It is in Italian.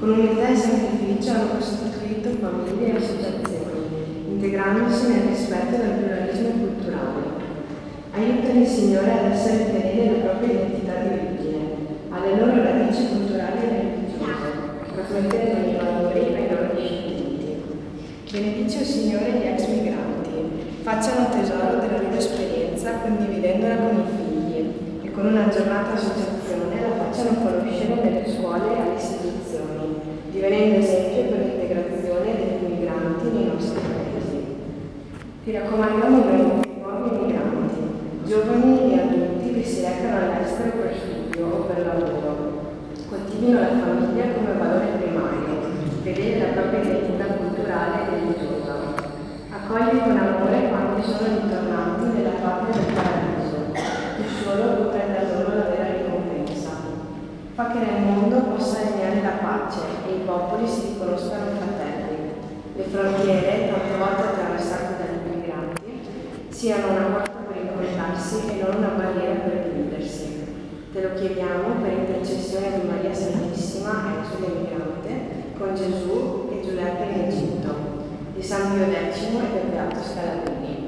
Con umiltà e sacrificio hanno costituito famiglie e associazioni, integrandosi nel rispetto del pluralismo culturale. Aiutali, Signore, ad essere fedeli alla propria identità di origine, alle loro radici culturali e religiose, trasmettendo i valori ai loro discendenti. Benedici, o Signore, gli ex migranti, facciano tesoro della loro esperienza condividendola con i figli e con una giornata associazione la facciano conoscere nelle scuole e alle istituzioni, divenendo esempio per l'integrazione degli migranti nei nostri paesi. Ti raccomandiamo i nuovi migranti, giovani e adulti che si recano all'estero per studio o per lavoro. Coltivino la famiglia come valore primario, fedeli alla propria identità culturale e religiosa. Accogli con amore quando sono ritornati nella patria del paradiso. Tu solo puoi prendere loro la vera ricompensa. Fa che nel mondo possa regnare la pace e i popoli si riconoscano fratelli. Le frontiere, tante volte attraversate dagli migranti, siano una porta per incontrarsi e non una barriera per dividersi. Te lo chiediamo per intercessione di Maria Santissima, esule migrante, con Gesù e Giuseppe in Egitto, di San Pio X e del Beato Scalabrini.